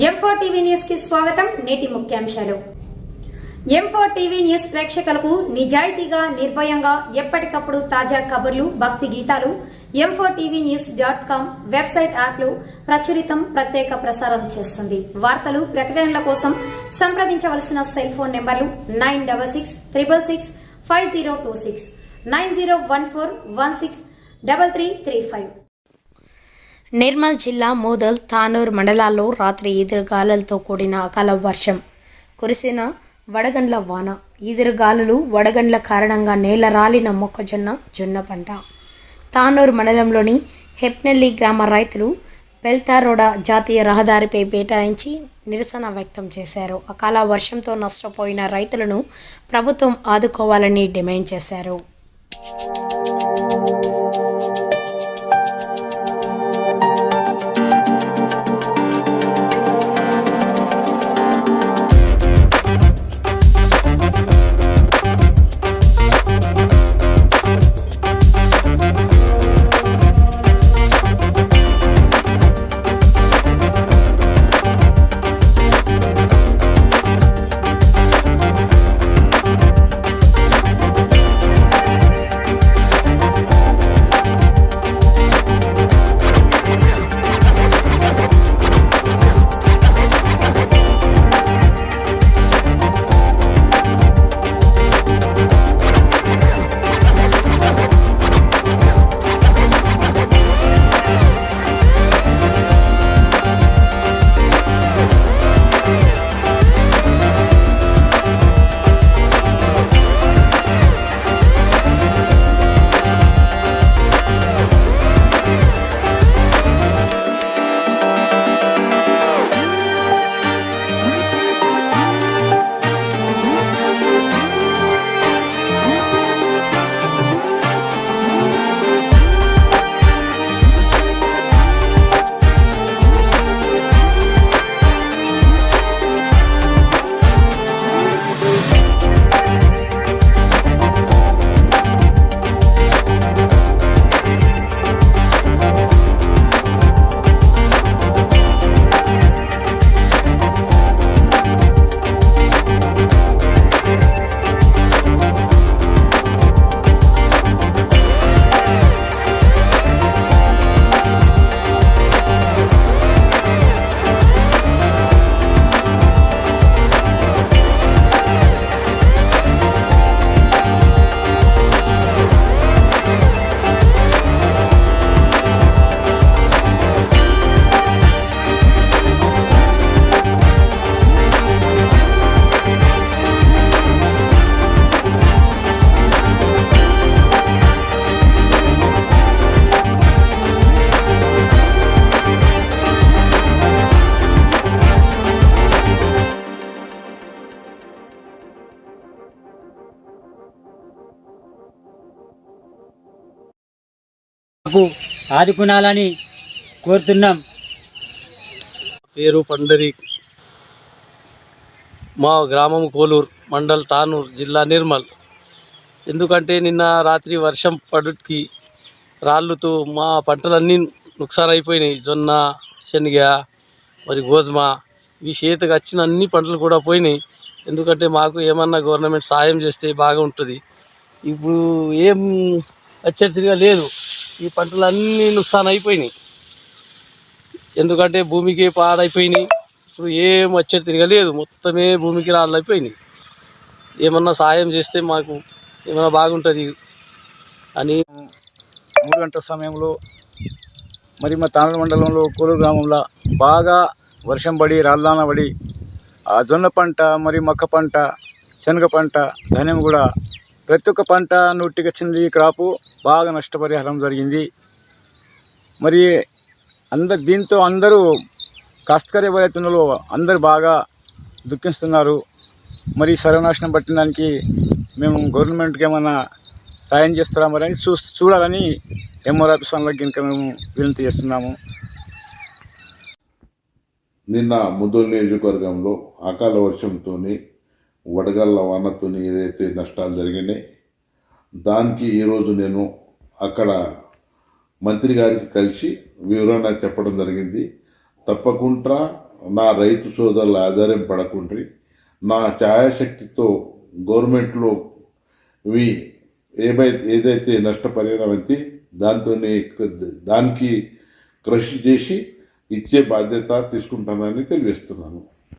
M4 TV news కి స్వాగతం. నేటి ముఖ్యాంశాలు. M4 టీవీ న్యూస్ ప్రేక్షకులకు నిజాయితీగా, నిర్భయంగా ఎప్పటికప్పుడు తాజా కబుర్లు, భక్తి గీతాలు m4tvnews.com వెబ్సైట్ యాప్లు ప్రచురితం, ప్రత్యేక ప్రసారం చేస్తుంది. వార్తలు, ప్రకటనల కోసం సంప్రదించవలసిన సెల్ ఫోన్ నెంబర్లు 9666665026 9014163335. నిర్మల్ జిల్లా మోదల్, తానూర్ మండలాల్లో రాత్రి ఈదురుగాలులతో కూడిన అకాల వర్షం కురిసిన వడగండ్ల వాన. ఈదురుగాలులు, వడగండ్ల కారణంగా నేల రాలిన మొక్కజొన్న, జొన్న పంట. తానూర్ మండలంలోని హెప్నెల్లి గ్రామ రైతులు బెల్తారోడా జాతీయ రహదారిపై బైఠాయించి నిరసన వ్యక్తం చేశారు. అకాల వర్షంతో నష్టపోయిన రైతులను ప్రభుత్వం ఆదుకోవాలని డిమాండ్ చేశారు. ఆదుకునాలని కోరుతున్నాం. పేరు పండరి, మా గ్రామం కోలూరు, మండల్ తానూర్, జిల్లా నిర్మల్. ఎందుకంటే నిన్న రాత్రి వర్షం పడుకి రాళ్ళుతో మా పంటలన్నీ నుక్సాన్ అయిపోయినాయి. జొన్న, శనగ, మరి గోధుమ, ఇవి చేతికి వచ్చిన అన్ని పంటలు కూడా పోయినాయి. ఎందుకంటే మాకు ఏమన్నా గవర్నమెంట్ సాయం చేస్తే బాగా ఉంటుంది. ఇప్పుడు ఏం అచ్చడిగా లేదు, ఈ పంటలు అన్నీ నుక్సాన్ అయిపోయినాయి. ఎందుకంటే భూమికి పాడైపోయినాయి. ఇప్పుడు ఏం వచ్చేది తిరగలేదు, మొత్తమే భూమికి రాళ్ళు అయిపోయినాయి. ఏమన్నా సాయం చేస్తే మాకు ఏమన్నా బాగుంటుంది అని. 3 గంటల సమయంలో మరి మా తానూరు మండలంలో కోలూరు గ్రామంలో బాగా వర్షం పడి, రాళ్ళాన పడి ఆ జొన్న పంట, మరి మొక్క పంట, శనగ పంట, ధాన్యం కూడా ప్రతి ఒక్క పంట నూటికి వచ్చింది. క్రాపు బాగా నష్టపరిహారం జరిగింది. మరి దీంతో అందరూ కాస్తకరి ఎవరైతే ఉన్నారో అందరూ బాగా దుఃఖిస్తున్నారు. మరి సర్వనాశనం పట్టిన దానికి మేము గవర్నమెంట్కి ఏమైనా సాయం చేస్తారా మరి అని చూడాలని ఎంఆర్ ఆఫీస్ వాళ్ళకి ఇంకా మేము వినతి చేస్తున్నాము. నిన్న ముదోల్ నియోజకవర్గంలో అకాల వర్షంతో వడగళ్ల వానతో ఏదైతే నష్టాలు జరిగినాయి దానికి ఈరోజు నేను అక్కడ మంత్రి గారికి కలిసి వివరణ చెప్పడం జరిగింది. తప్పకుండా నా రైతు సోదరుల ఆధారం పడకుండ్రి నా ఛాయాశక్తితో గవర్నమెంట్లో ఇవి ఏదైతే నష్టపరిహారం అయితే దానికి కృషి చేసి ఇచ్చే బాధ్యత తీసుకుంటానని తెలియజేస్తున్నాను.